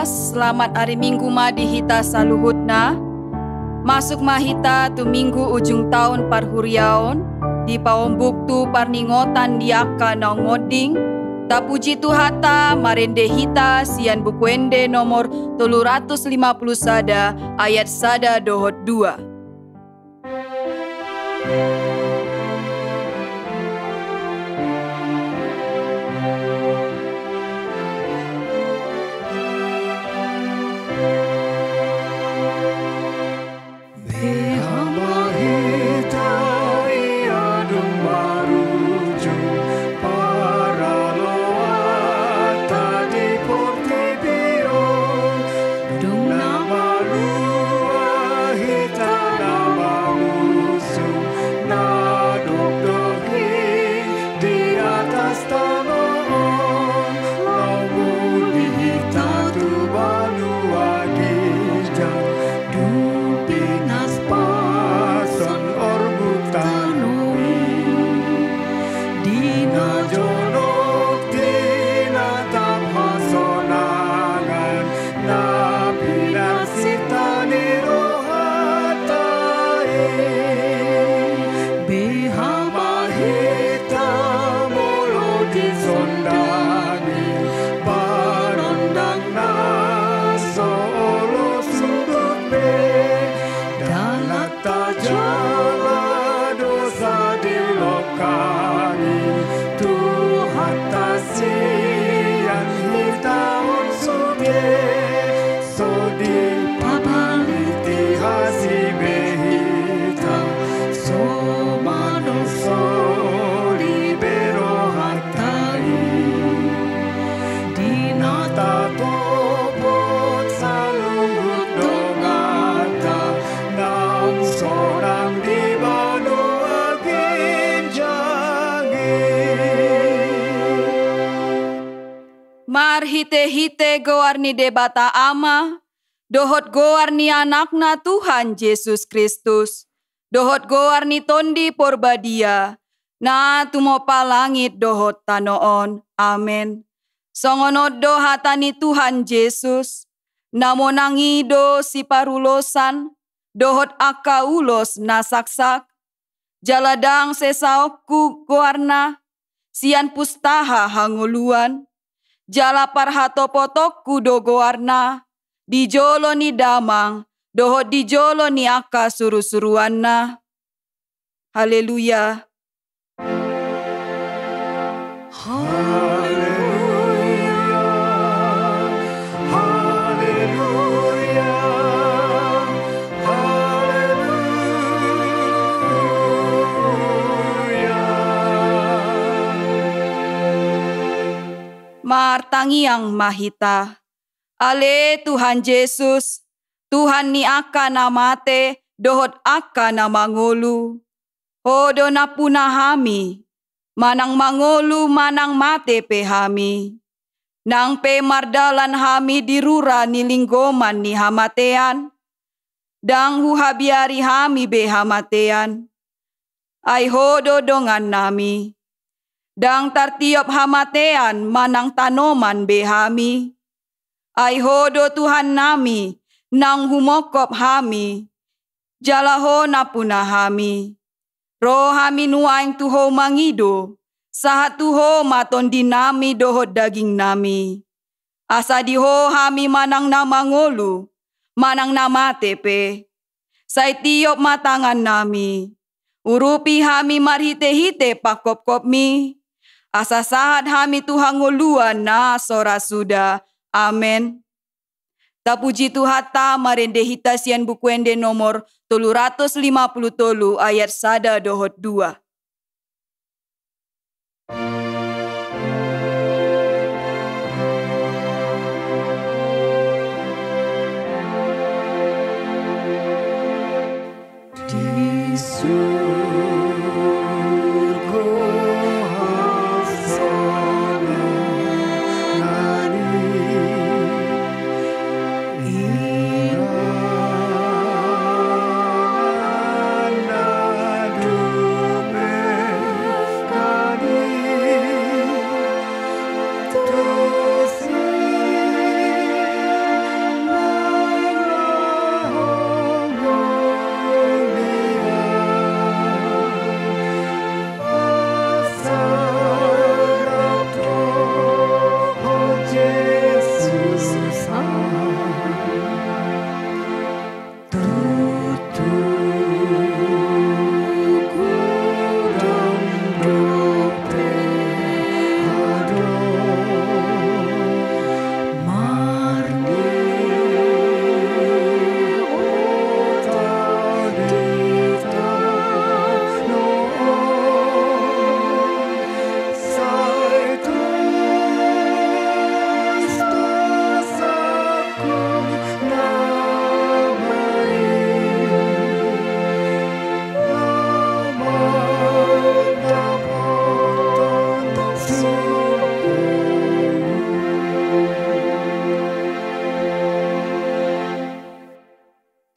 selamat hari Minggu madi hita saluhutna. Masuk mahita tu minggu ujung tahun parhuriaon. Di paombuk tu parningotan diaka na ngoding. Tapuji tu hata marende hita sian bukuende nomor 350 sada ayat sada dohot 2. Mar hite-hite goarni debata ama, dohot goarni anakna Tuhan Yesus Kristus, dohot goarni tondi porbadia, na tumopa langit dohot tanoon. Amen. Songonodo hatani Tuhan Yesus, namo nangido si parulosan, dohot aka ulos nasaksak, jaladang sesaokku goarna, sian pustaha hanguluan, jala parhato potokku dogoarna, dijolo ni damang, dohot dijolo ni aka suru-suruanna. Haleluya. Martangiang mahita. Ale Tuhan Yesus, Tuhan ni aka namate, dohot aka na mangolu. Hodo na punahami, manang mangolu manang mate pe hami. Nang pe mardalan hami dirura ni linggoman ni hamatean. Dang huhabiari hami be hamatean. Ay hodo dongan nami. Dang tartiop hamatean manang tanoman behami. Ay hodo Tuhan nami, nang humokop hami. Jalaho na punahami. Rohami nuaing tuho mangido. Sahat tuho maton dinami dohot daging nami. Asa diho hami manang namangolu, manang namatepe. Say tiop matangan nami. Urupi hami marhite-hite pakop-kop mi. Asa sahat hami tuhanguluan na sora suda. Amen. Tapuji Tuhata marende hita sian bukuende nomor 350 ayat sada dohot 2. Nadu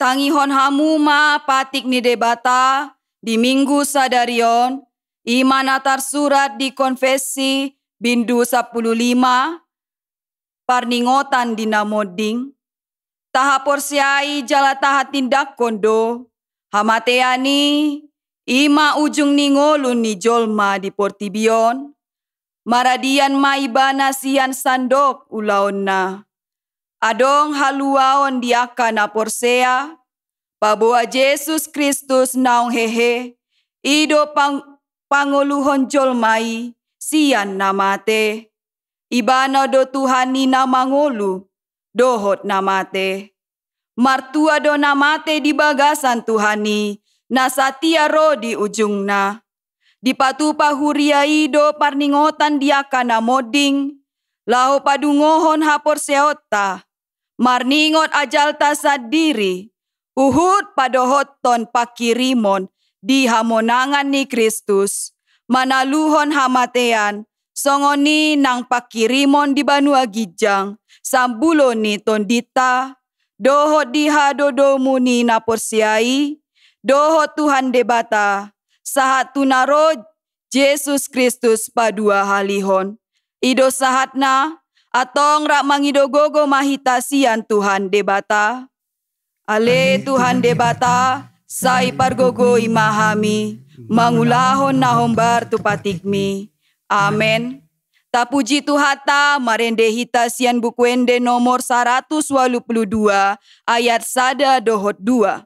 Tangihon hamu ma patik ni debata di minggu sadarion, iman atar surat di konfesi bindu 15, parningotan di namoding, taha porsiai jala taha tindak kondo, hamateani, ima ujung ni ngolun ni jolma di portibion, maradian maibana sian sandok ulaon na. Adong haluaon diaka na porsea, paboa Yesus Kristus naong hehe, ido panguluhon jolmai, sian namate. Ibana do Tuhan ni namangolu, dohot namate. Martua do namate di bagasan Tuhani, nasatia ro di ujung na. Di patupa huria ido parningotan diaka na moding, laho padungohon hapor seota, marningot ajalta sadiri, uhud padohoton pakirimon di hamonangan ni Kristus, manaluhon hamatean, songoni nang pakirimon di banua gijang, sambulo ni tondita, dohot diha dodomu ni naporsiai, dohot Tuhan debata, sahat tunaro Yesus Kristus padua halihon. Ido sahatna, atong rak mangidogogo mahitasian Tuhan debata. Ale Tuhan debata, sai pargogo imahami, mangulahon na hombar tupatikmi. Amen. Tapuji Tuhata marende hitasian bukuende nomor 182 ayat 1 dohot 2.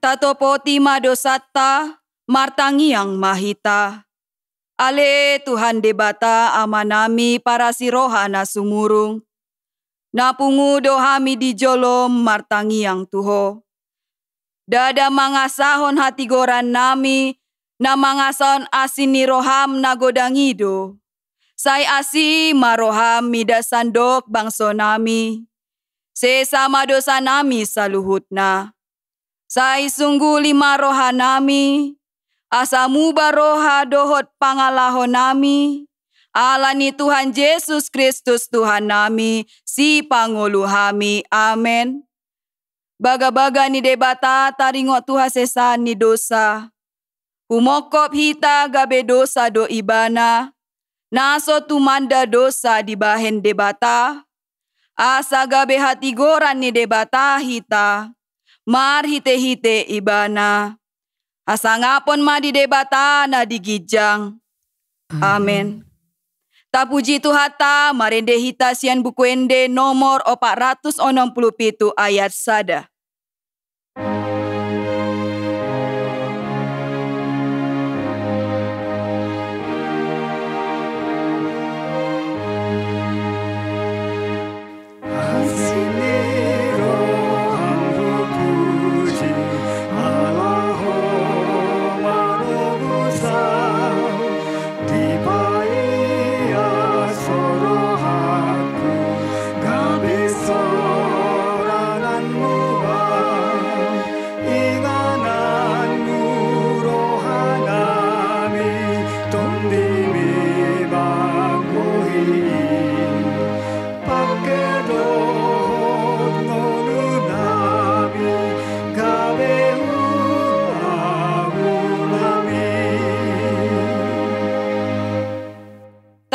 Tatopoti madosata, martangiang mahita. Ale Tuhan debata amanami para siroha na sumurung. Napungu dohami di jolom martangiang tuho. Dada mangasahon hati goran nami, na mangasahon asin ni roham na godangido. Say asi maroham midasandok bangso nami. Sesama dosa nami saluhut na. Say sungguh lima roha nami, asamu baroha dohot pangalaho nami, alani Tuhan Yesus Kristus Tuhan nami, si pangulu hami, amen. Baga-baga ni debata taringot Tuhan sesa ni dosa, humokop hita gabe dosa do ibana, naso tumanda dosa di bahen debata, asa gabe hati goran ni debata hita, mar hite-hite ibana. Asangapon ma di debata na digijang. Amen. Tapuji Tuhata marende hitasian bukuende nomor 467 ayat 1.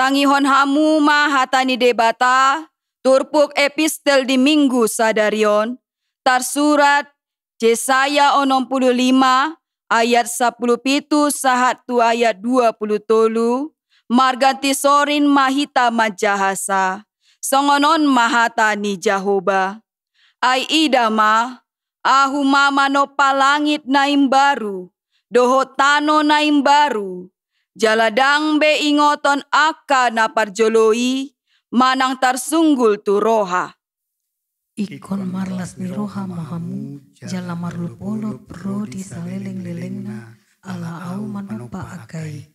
Pangihon hamu mahatani debata, turpuk epistel di minggu sadarion, tarsurat Yesaya 65 ayat 17 sahat tu ayat 20, marganti sorin mahita majahasa, songonon mahatani Jahoba. Ai idama, ahu mama no palangit naim baru, dohotano naim baru, jaladang be ingoton aka na parjoloi, manang tarsunggul tu roha. Ikon marlas ni roha mahamu, jala marlupolo pro di saleleng-lelengna, ala au manopa akai.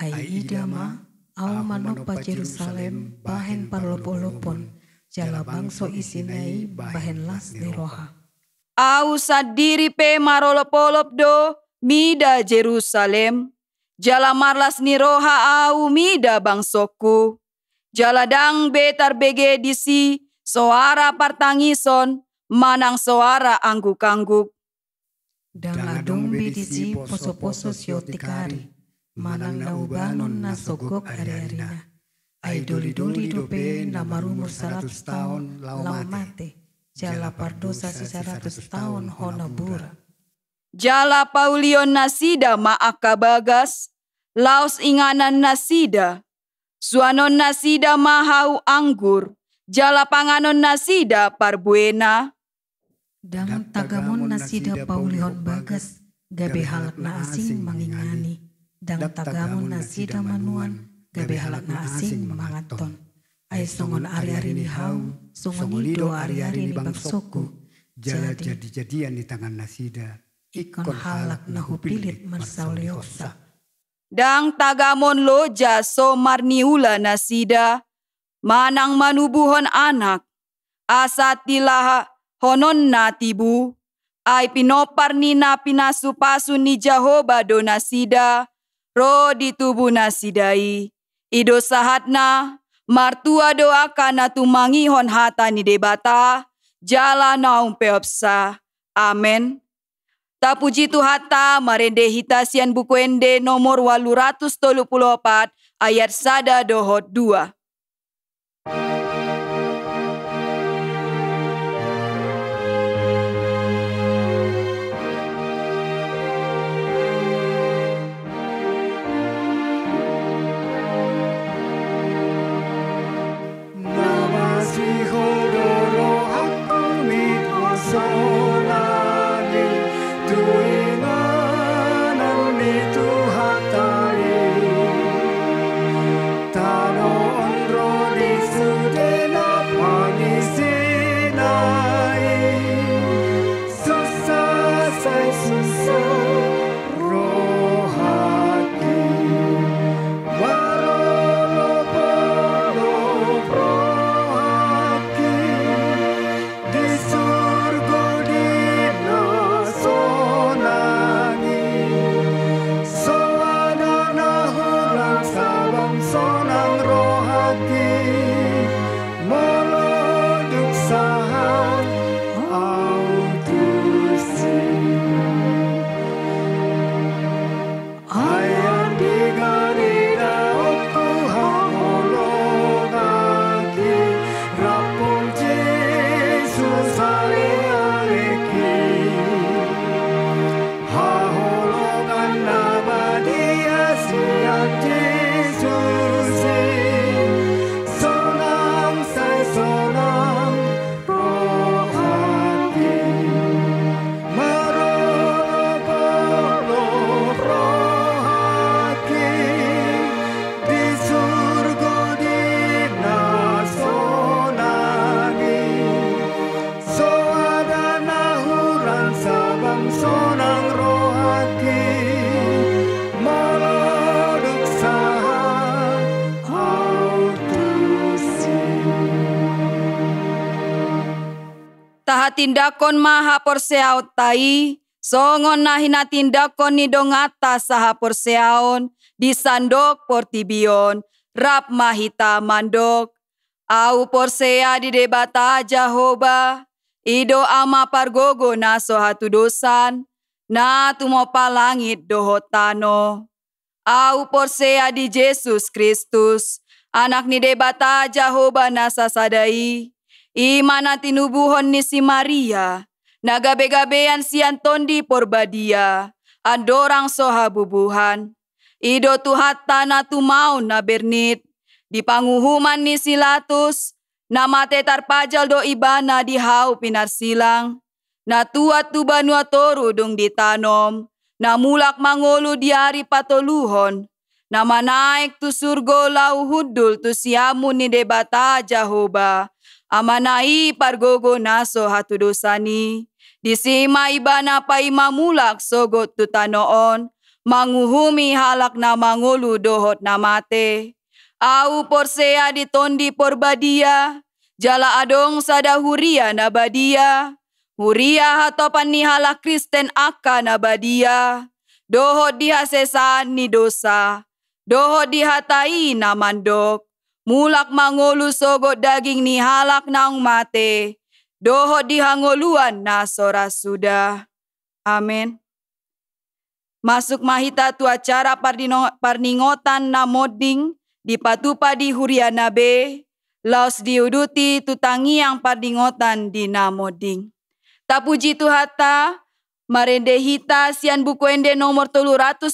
Ai idama, au manopa Jerusalem, bahen parlopolopon, jala bangso isinai, bahen las ni roha. Au sadiri pe marolopolop do, mida Jerusalem, jala marlas ni roha au mida bangsoku, jaladang betar bege disi, soara partangison, manang soara angguk-angguk. Dang adong bedisi poso-poso siotikari, manang naubanon na sogok ari-arina. Ai doli-doli dope na marumur 100 tahun lau mate, jala pardosa 100 tahun hona bura. Jala paulion nasida maaka bagas, laos inganan nasida, suanon nasida mahau anggur, jala panganon nasida parbuena. Dang tagamon nasida paulihon bagas, gabe halak na asing mangingani. Dang tagamon nasida manuan, gabe halak na asing mangaton. Ay songon ari-ari ni hau, songon ido ari-ari ni bangsoku. Jadi-jadian di tangan nasida, ikon halak na hupilit marsauleosa. Dang tagamon loja so marniula nasida, manang manubuhon anak, asatilah honon na tibu, ay pinopar ni na pinasupasu ni Jahoba do nasida, ro di tubuh nasidai, ido sahat na, martua doaka na tumangihon hata ni debata, jala naum peopsa, amen. Tapuji Tuhata marende hitasian buku ende nomor 834 ayat 1 dohot 2. Tindakon maha porseaot tai, songon nahina tindakon ni dongata saha porseaon, di sandok portibion, rap mahita mandok, au porsea di debata Jahoba, ido ama pargogo na sohatu dosan, na tumopa langit dohotano, au porsea di Yesus Kristus, Anak ni debata Jehovah nasa sadai. Imana tinubuhon ni si Maria. Nagabe-gabean si Anton di porbadia. Andorang sohabubuhan. Ido tuhatta na tumau na bernit. Di panguhuman ni Silatus. Na mate tarpajal do ibana di hau pinarsilang. Na tuat tu banua toru dong ditanom. Na mulak mangolu diari patoluhon. Na manaik tu surgo lau hudul tu siamu ni debata Jehovah. Amanai pargogo naso hatu dosani. Disima ibana pa imamulak sogot tu tanoon. Manguhumi halak na mangolu dohot na mate. Au porsea ditondi porbadia. Jala adong sada huria na badia. Huria hatopan ni halak Kristen aka na badia. Dohot dihasesan ni dosa. Dohot dihatai na mandok. Mulak mangolu sogot daging ni halak naong mate. Dohot dihangoluan na sora sudah. Amin. Masuk mahita tu acara parningotan na moding. Dipatupa di huriana be. Laos diuduti tu tangiang parningotan di na moding. Tapuji tu hata. Marende hita sian buku ende nomor 330.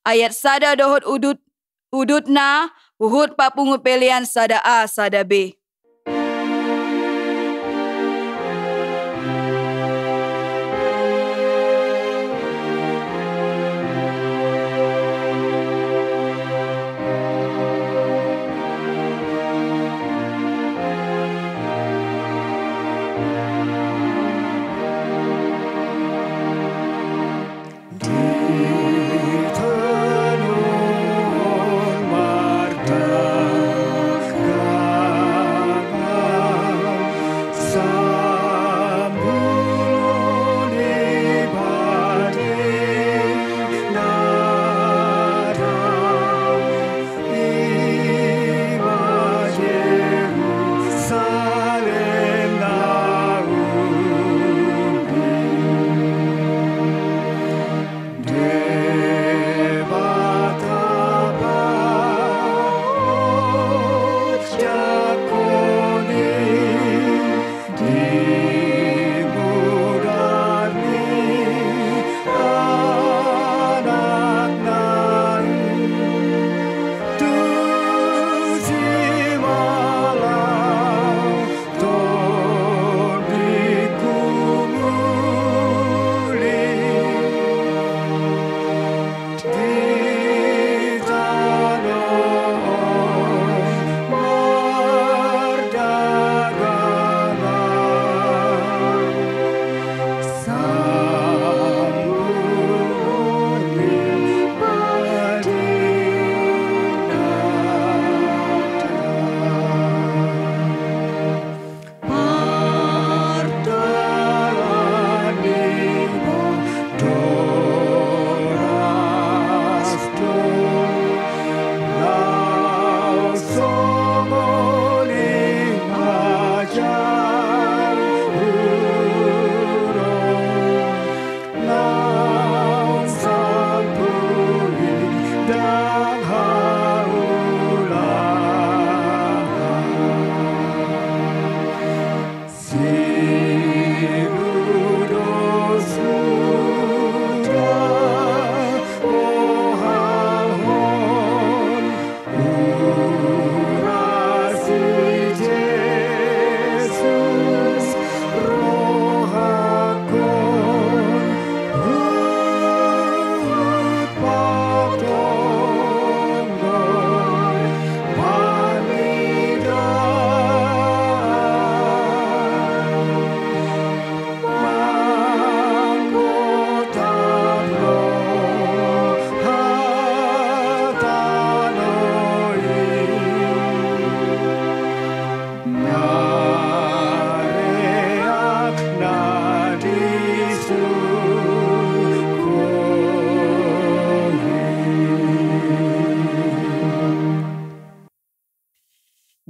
Ayat sada dohot udutna, uhud papungu pelian sada A, sada B.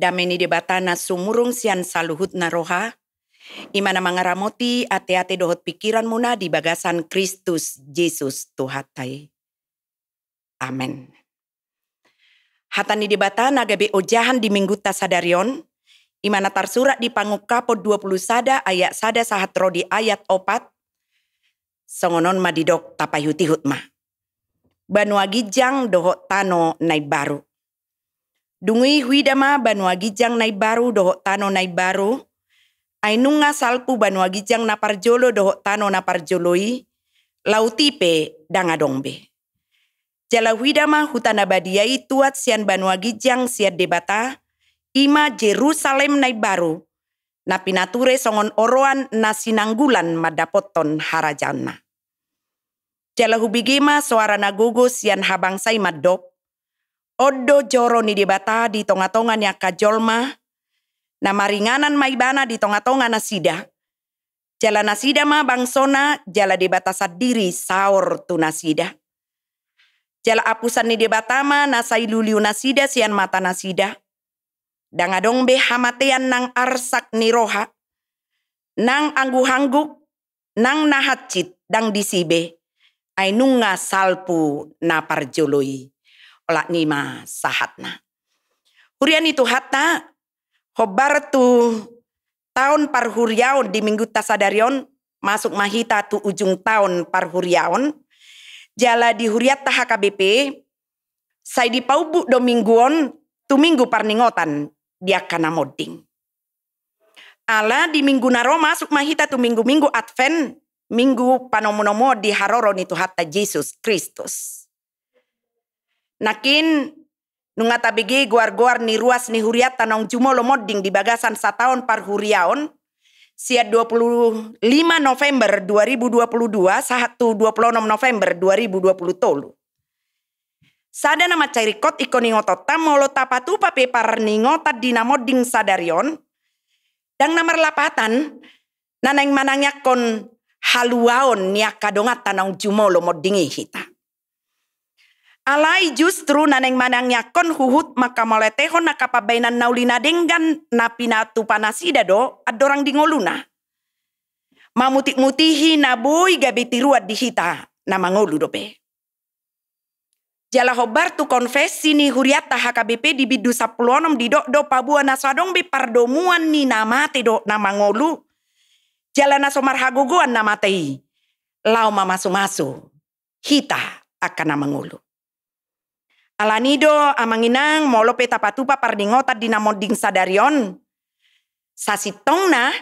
Dameni debatana sumurung sian saluhut na roha. Imana mangaramoti ate-ate dohot pikiran muna di bagasan Kristus Yesus Tuhatai. Amen. Hatani debata nagabe ojahan di minggu tasadarion. Imana tarsurat di Pangukapo 20 sada ayat sada sahat rodi ayat 4. Songonon madidok tapayuti hutma. Banua gijang dohok tano nai baru. Dungui huidama banua gijang nai baru dohok tano nai baru. Ainunga salpu banua gijang naparjolo dohok tano naparjoloi. Lautipe dangadongbe. Jala huidama hutana badiai tuat sian banua gijang siat debata. Ima Jerusalem nai baru. Napinature songon oroan nasinanggulan madapoton harajana. Jala hubigema suara nagogo sian habangsai madop. Odo joro ni debata di tonga-tongan ya kajolma. Na maringanan maibana di tonga-tonga nasida. Jala nasida ma bangsona jala debata sadiri saor tu nasida. Jala apusan ni debata ma nasai luliu nasida sian mata nasida. Dangadong be hamatean nang arsak ni roha. Nang anggu-hangguk. Nang nahacit dang disibe. Ainunga salpu na parjoloi. Olak nima sahatna. Hurian itu hatta. Hobar tu tahun parhuriaon di minggu tasadarion. Masuk mahita tu ujung tahun parhuriaon. Jala di huriat taha KBP. Sai di paubuk do mingguon. Tu minggu parningotan. Dia kana moding. Ala di minggu naro masuk mahita tu minggu-minggu Advent. Minggu panomonomo di haroro ni tu hatta Yesus Kristus. Nakin nungata bege guar-guar ni ruas ni huriat tanong jumolo moding di bagasan sataon parhuriaon. Siat 25 November 2022 sahat tu 26 November 2020. Sada nama cairikot ikoningotot molo tapatu pape parningotat dinamoding sadarion. Dang namar lapatan naneng manangyakon haluaon niak kadongat tanong jumolo modingi hita. Alai justru naneng manangyakon huhut maka moletehon nakapabainan naulina denggan napinatu panasida do adorang dingoluna. Mamutik-mutihi naboy gabitiruat di hita namangolu dope. Jala hobar tu konfesi ni huriata HKBP di bidu 16 di do pabua nasadong be pardomuan ni namate do namangolu. Jala nasomar hagogoan namatei. Lau mamasu-masu. Hita akan namangolu. Alanido amanginang molope tapatupa parningotat dinamoding sadarion. Sasitongna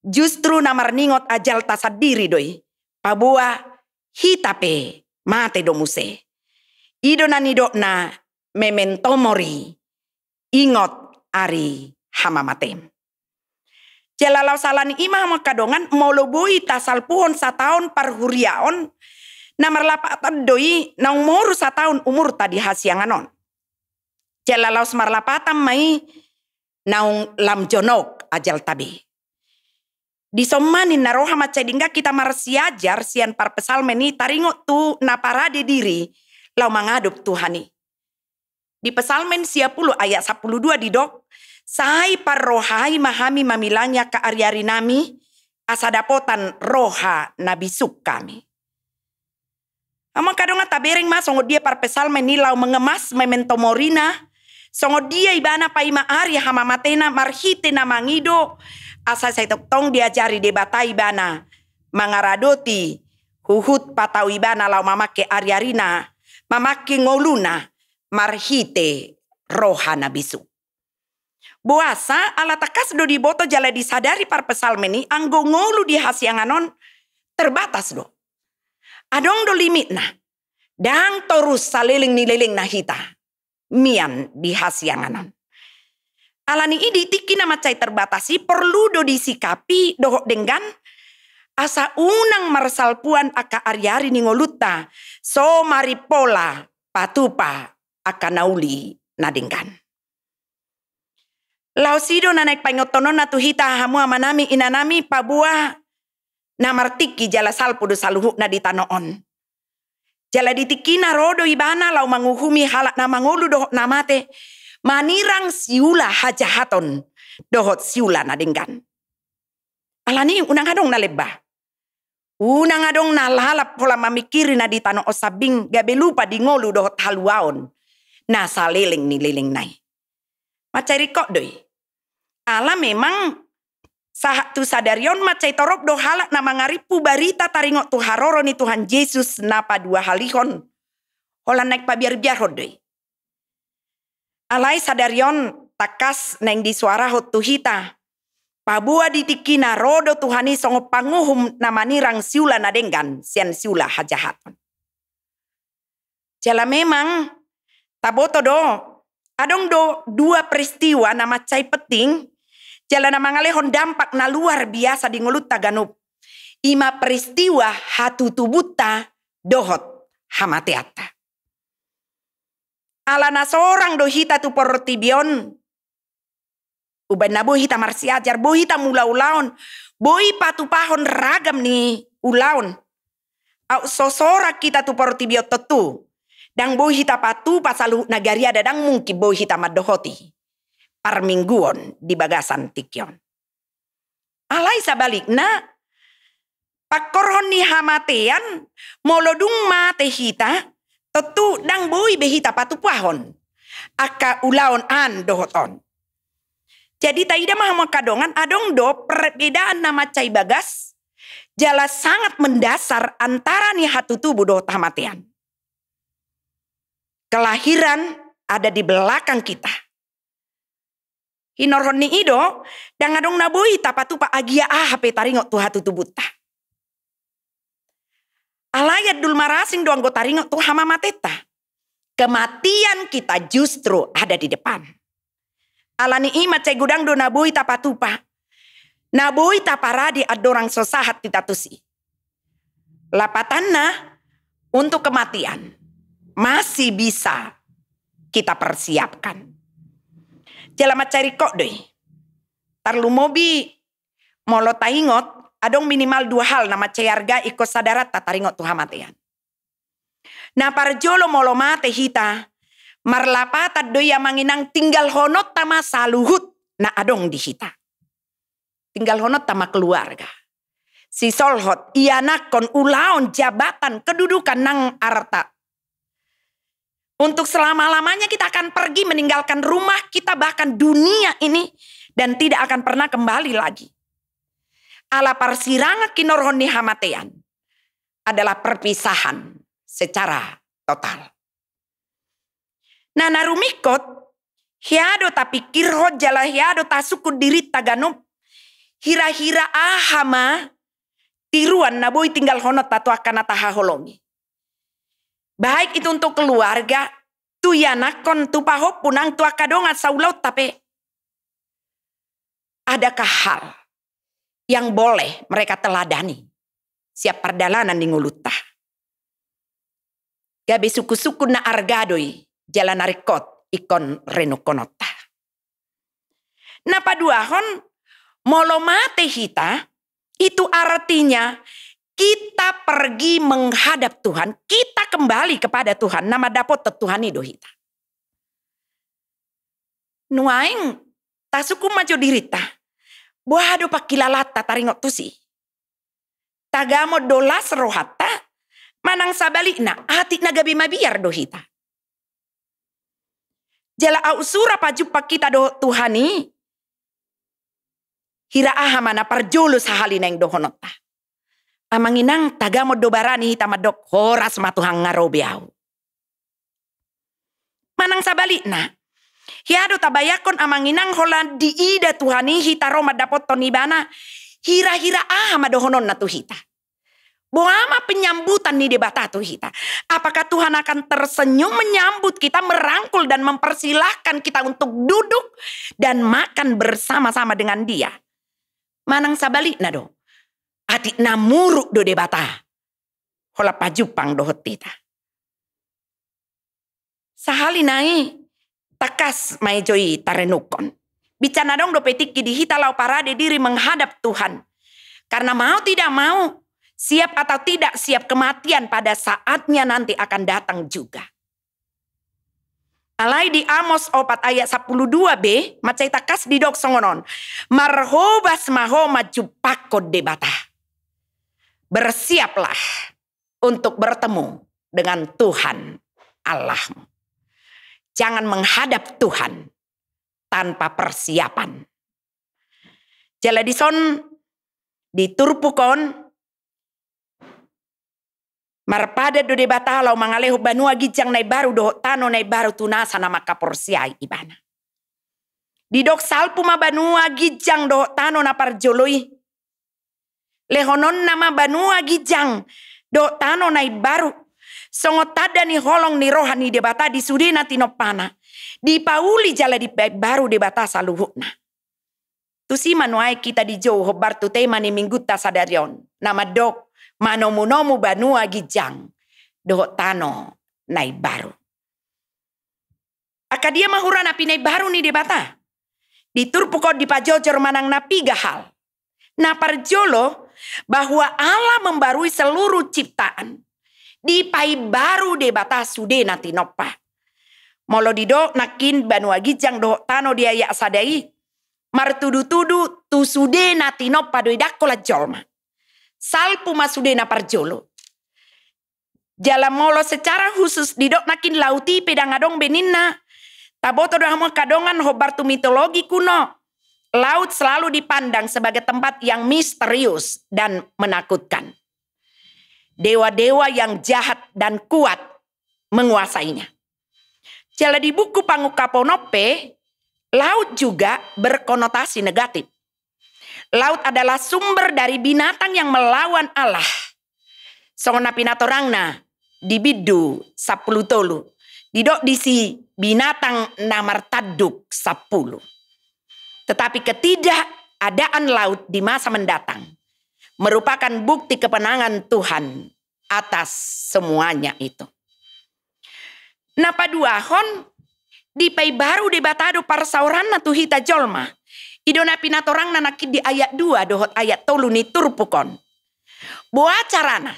justru namarningot ajal tasadiri doi. Pabua hitape mate do muse. Ido nanido na mementomori. Ingot ari hamamatem. Jalalau salani imah makadongan moloboi tasalpuhon sataon parhuriaon. Namar lapatan doi naung moru sataun umur tadi hasianganon. Jalalau semar lapatan mai naung lamjonok ajal tabi. Disomanin naroha macedingga kita marsiajar sian parpesal meni taringot tu naparade diri lau mangadup Tuhani. Di pesalmen 10 ayat 12 didok. Sai parrohai mahami mamilanya ka ari-ari nami asadapotan roha nabisuk kami. Amang kadonga tabereng ma songo dia parpesal menilau mengemas memento morina. Songo dia ibana pa ima ari hamamatena marhite na mangido. Asa saya tong diajari debata ibana. Mangaradoti huhut patau ibana lau mamake ari-arina. Mamake ngoluna marhite roha nabisuk. Buasa ala takas do diboto jala disadari parpesal meni anggo ngolu di hasianganon terbatas do. Adong do limit na. Dang torus saliling nililing na hita. Mian di hasianganon. Alani idi tiki na macay terbatasi perlu do disikapi dohok denggan. Asa unang marsalpuan aka aryari ni ngoluta. So maripola patupa aka nauli na denggan. Lausido na naik pangotonon na tuhita hamu amanami inanami pabua na martiki jala salpu do saluhuk na ditanoon. Jala ditiki na rodo ibana lau manguhumi halak na mangulu dohok namate. Manirang siula hajahaton dohot siula na denggan. Alani unang adong na lebah. Unang adong na lalap pola mamikiri na ditano osabing gabe lupa di ngolu dohot haluaon. Nah saliling ni liling nai. Macai kok doi. Ala memang sahat tu sadarion macai torop do halak na mangaripu barita taringok tu haroro ni Tuhan Yesus napa dua halihon. Holan naik pabiar-biar hodoi. Alai sadarion takas neng di suara hot tu hita. Pabua ditikina rodo Tuhani songo panguhum namanirang siula nadenggan sian siula hajahaton. Jala memang taboto do adong do dua peristiwa nama cai peting. Jala na mangalehon dampak na luar biasa di ngulut Taganub. Ima peristiwa hatu tubuta dohot hamateata. Alana seorang do hita tu porotibion. Uban na boy hita marsiajar, boy hita mula ulaon. Boy patu pahon ragam ni ulaon. Au sosora kita tu porotibio tetu. Dang boy hita patu pasalu nagaria dadang mungkin boy hita madohoti. Parmingguon di bagasan tikyon. Alai sabalikna pakorhon ni hamatean molodung mate hita tetu dang boy behita patu pahon aka ulaon an dohoton. Jadi taida mah kadongan adong do perbedaan nama cai bagas jala sangat mendasar antara ni hatu tubuh do hamatean. Kelahiran ada di belakang kita. Hinorhon ni ido, dang adong naboi tapatu pa agia hape taringok tu hatu tubuta. Alayat dul marasing doang go taringok tu hama mateta. Kematian kita justru ada di depan. Alani ima cai gudang do naboi tapatu pa. Naboi taparadi adorang sosahat ditatusi. Lapatanna untuk kematian masih bisa kita persiapkan. Jalamat cari kok doi. Tarlu mobi molo taingot adong minimal 2 hal nama cayarga iko sadarat tataringot tu hamatean. Na parjolo molo mate hita marlapatat doi manginang tinggal honot tama saluhut na adong di hita. Tinggal honot tama keluarga. Si solhot ianak kon ulaon jabatan kedudukan nang arta. Untuk selama-lamanya kita akan pergi meninggalkan rumah kita bahkan dunia ini dan tidak akan pernah kembali lagi. Ala parsiranga kinorhoni hamatean adalah perpisahan secara total. Nah narumikot hiado tapi kirho jala hiado tasukut diri Taganub hira-hira ahama tiruan naboy tinggal honot tatu akan atahaholongi. Baik itu untuk keluarga, tu yanakon, tu pahop punang, tu akadongat saulaut tapi. Adakah hal yang boleh mereka teladani? Siap perdalanan di ngulutah. Gabe suku-suku na argadoi, jalan narikot, ikon renukonota. Napa duahon, molomate hita, itu artinya kita pergi menghadap Tuhan. Kita kembali kepada Tuhan. Nama dapot Tuhan itu hita. Nuaing tasuku maju dirita. Buah pakilalata taringok tusi. Tagamo dolas rohata. Manang sabalikna hati nagabi mabiar do hita. Jala ausura paju kita do Tuhani. Hira aha mana parjolo sahali neng do honota. Amanginang tagamo do barani hita madok horas matuhang ngarobiaw. Manang sabalikna. Hiado tabayakon amanginang holan diida Tuhani hita roma dapot tonibana. Hira-hira madohonon na tuhita. Boama penyambutan ni debata tuhita. Apakah Tuhan akan tersenyum menyambut kita, merangkul dan mempersilahkan kita untuk duduk dan makan bersama-sama dengan dia? Manang sabalikna do. Adik namuruk do debata. Hola pajupang do hotita. Sahali nai takas maejoi tarenukon. Bicana dong do petiki dihita lau parade diri menghadap Tuhan. Karena mau tidak mau, siap atau tidak siap kematian pada saatnya nanti akan datang juga. Alai di Amos 4 ayat 12b, macai takas di dok songonon. Marhobas maho majupako debata. Bersiaplah untuk bertemu dengan Tuhan Allahmu. jangan menghadap Tuhan tanpa persiapan. Jala dison diturpukon marpada do debata lau mangaleho banua gijang nai baru do tano nai baru tunasa nama kaporsiai ibana. Didok salpu ma banua gijang do tano na parjoloi. Lehonon nama banua gijang do tano nai baru. Songotada ni holong ni rohani debata di sudena tinopana. Di pauli jala di baru debata saluhukna. Tusi manuai kita di jauh hobar tu tema ni mingguta sadarion. Nama dok manomu-nomu banua gijang doho tano nai baru. Akadia mahura napi nai baru ni debata. Diturpukot di pajojor manang napi gahal. Na parjolo bahwa Allah membarui seluruh ciptaan. Di pai baru debata sude nanti nopa. Molo didok nakin banua gijang doho tano dia yak sadai. Martudu-tudu tu sude nanti nopa doidakola jolma. Salpu masudena parjolo. Jala molo secara khusus didok nakin lauti pedangadong beninna. Taboto dohamo kadongan hobartu mitologi kuno. Laut selalu dipandang sebagai tempat yang misterius dan menakutkan. Dewa-dewa yang jahat dan kuat menguasainya. Jala di buku Pangukaponope, laut juga berkonotasi negatif. Laut adalah sumber dari binatang yang melawan Allah. Songona pinatorangna di bidu 10 tolu. Didok disi binatang namar taduk 10. Tetapi ketidakadaan laut di masa mendatang merupakan bukti kemenangan Tuhan atas semuanya itu. Napa duahon di pai baru debatado parsauranna tuhita jolma. Idona pinatorang nanakid di ayat 2 dohot ayat 3 ni turpukon. Boa carana.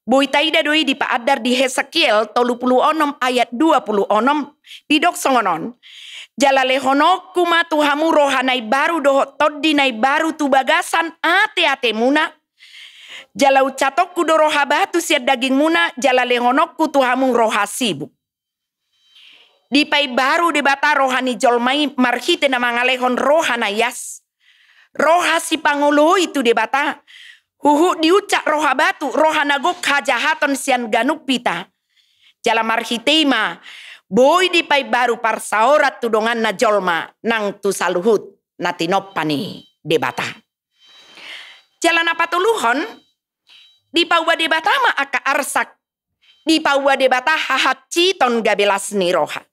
Boitaida doi di paadar di Hesekiel 36 ayat 26 di dok songonon. Jala lehono kuma tuhamu rohanai baru dohot toddi nai baru tu bagasan ate muna. Jala ucatokku do roha batu siad daging muna jala lehonokku tuhamu roha sibuk. Di pai baru debata rohani jolmai marhite na mangalehon rohana yas. Roha si pangulo itu debata. Huhu diucak roha batu. Rohana gok hajahaton sian ganuk pita. Jala marhitema. Boy di pai baru parsaorat tudongan na jolma. Nang tu saluhut natinopani debata. Jala napatuluhon. Di pauwa debata ma aka arsak. Di pauwa debata hahat citon gabelas ni roha.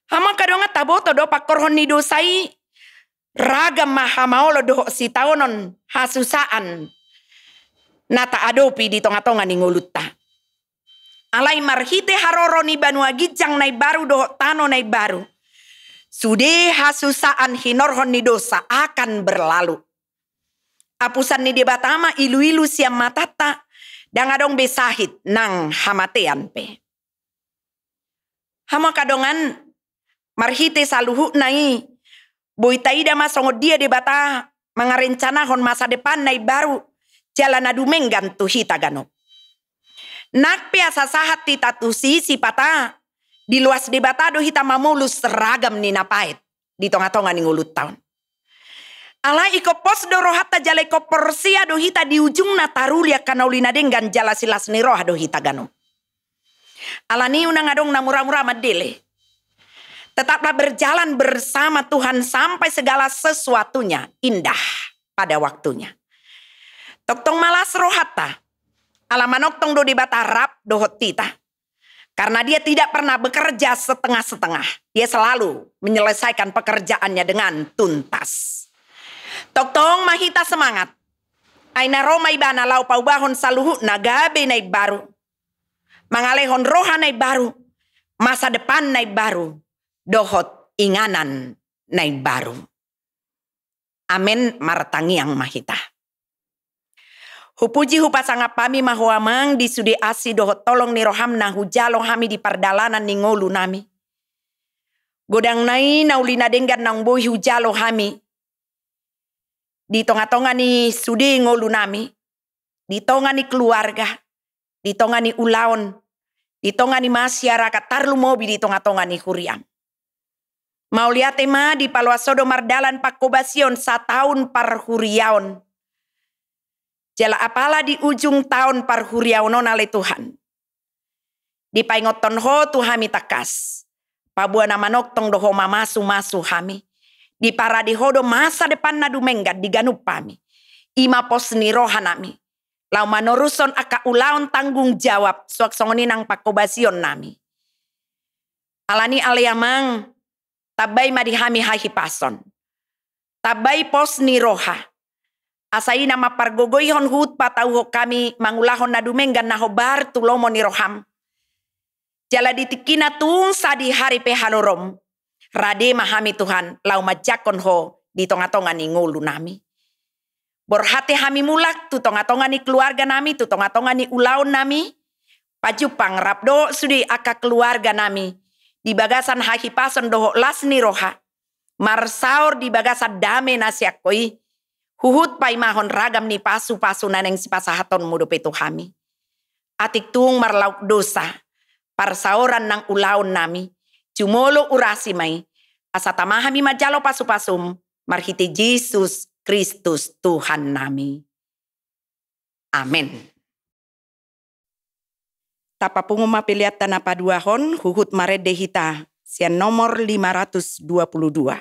Hama kadonga taboto do pakorhon ni dosai ragam mahamaolo do si taonon hasusaan nata adopi di tonga-tonga ni ngulutta. Alai marhite haroro ni banua gijang nai baru do tano nai baru. Sude hasusaan hinorhon ni dosa akan berlalu. Apusan ni debatama ilu-ilu siam matata dangadong besahit nang hamatean pe. Hama kadongan marhite saluhu nai. Boitaida masongo dia debata mangarencanahon masa depan nai baru. Jalan adumenggan tuhita ganop. Nak piasa sahat tita tusi si pata. Di luas debata do hita mamulus seragam ni napait. Di tonga-tonga ni ngulut tahun. Ala iko pos do rohata jala iko persia do hita di ujung na tarulia kanaulina denggan jala silas ni roha do hita ganop. Ala ni unang adong na murah-murah madele. Tetaplah berjalan bersama Tuhan sampai segala sesuatunya indah pada waktunya. Toktong malas rohata. Alamanoktong do dibatarap dohot tita. Karena dia tidak pernah bekerja setengah-setengah. Dia selalu menyelesaikan pekerjaannya dengan tuntas. Toktong mahita semangat. Aina Roma ibana lau paubahon saluhu nagabe nai baru. Mangalehon roha nai baru. Masa depan nai baru. Dohot inganan nai baru. Amen martangiang mahita. Hupuji hupasanga pami mahuamang di sudi asi dohot tolong ni roham na hujalo hami di pardalanan ni ngolu nami. Godang nai naulina denggan nang boy hujalo hami. Di tonga-tonga ni sudi ngolu nami. Di tonga ni keluarga. Di tonga ni ulaon. Ditongani masyarakat tarlu mobi di tonga-tongani huriam. Mau lihat tema di Paluasodo Mardalan Pakobasion 1 tahun par huriaon. Jala apala di ujung tahun par huriaonon ale Tuhan. Di paingoton ho Tuhami takas. Pabuana manok tong doho mamasu-masu hami. Di paradi hodo masa depan nadu menggat di ganup pami. Ima posni rohanami. Lau manoruson aka ulaon tanggung jawab suak songoninang pakobasion nami. Alani aliamang tabai madihami hahi pason. Tabai posni roha. Asai nama pargogoihon hut patauho kami mangulahon nadumenggan nahobar tulomo ni roham. Jala ditikina tungsa di hari pehalorom. Rade mahami Tuhan lau majakon ho di tonga-tonga ni ngulu nami. Borhate hami mulak tu tonga-tonga ni keluarga nami, tu tonga-tonga ni ulaun nami. Pajupang rapdo sudi aka keluarga nami. Di bagasan hahi pason doho lasni roha. Marsaur di bagasan dame nasiakoi. Huhut paimahon ragam ni pasu-pasu naneng si pasahaton mudupe Tuhami. Atik tung marlauk dosa. Parsauran nang ulaun nami. Cumolo urasi mai. Asatamahami majalo pasu-pasum. Marhiti Yesus Kristus Tuhan nami. Amin. Tapapungu mapiliat tanah paduahon huhut marede hita sian nomor 522.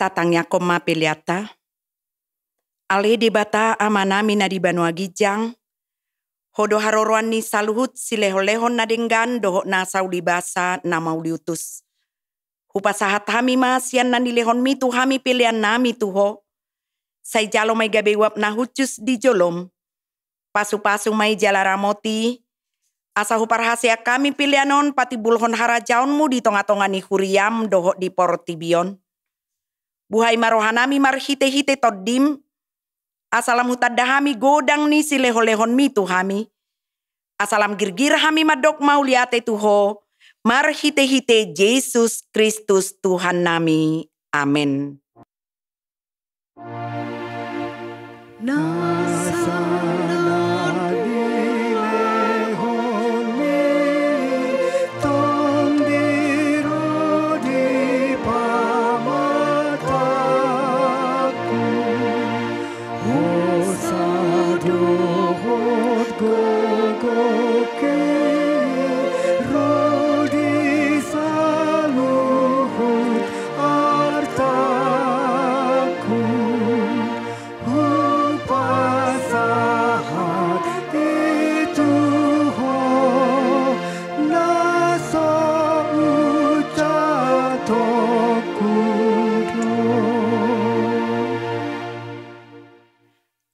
Tatangnya koma piliata. Ale debata amanami na di Banua Gijang. Hodo haroroan ni saluhut sileho-lehon na denggan doho na saudi basa na mauliutus. Hupasahat hami masian na nilehon mitu hami pilihan nami tuho. Say jalo may gabewap na hucus di jolom. Pasu-pasu may jalaramoti. Asa huparhasia kami pilihanon pati bulhon harajaonmu di tonga-tonga ni huriam doho di Portibion. Buhay marohanami marhite-hite toddim. Asalam hutadahami godang ni sileho-lehon mitu hami. Asalam girgir hami madok mauliate tuho. Marhite-hite Yesus Kristus Tuhan nami. Amin.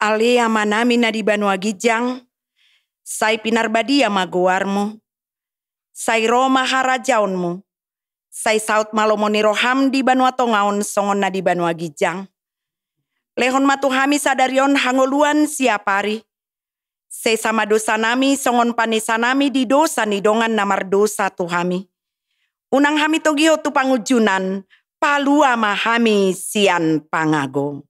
alea manami na di Banua Gijang, sai pinarbadia maguarmu, sai Roma harajaunmu, sai saut malomoni roham di Banua Tongaon songon na di Banua Gijang. Lehon matuhami sadarion hangoluan siapari, se sama dosa nami songon panisa nami di dosa nidongan namar dosa tuhami. Unang hami togiho tu pangujunan, palua mahami sian pangago.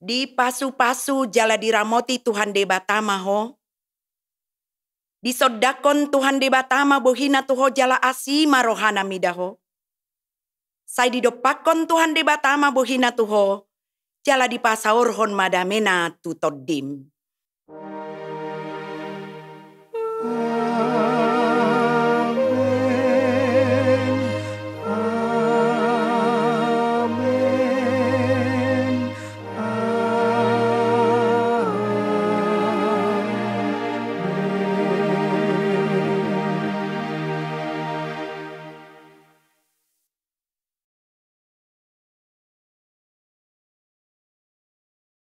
Di pasu-pasu jala diramoti Tuhan debatama ho. Di sodakon Tuhan debatama bohina tuho jala asima rohana midaho. Sai didopakon Tuhan debatama bohina tuho jala di pasaurhon madamena tutoddim.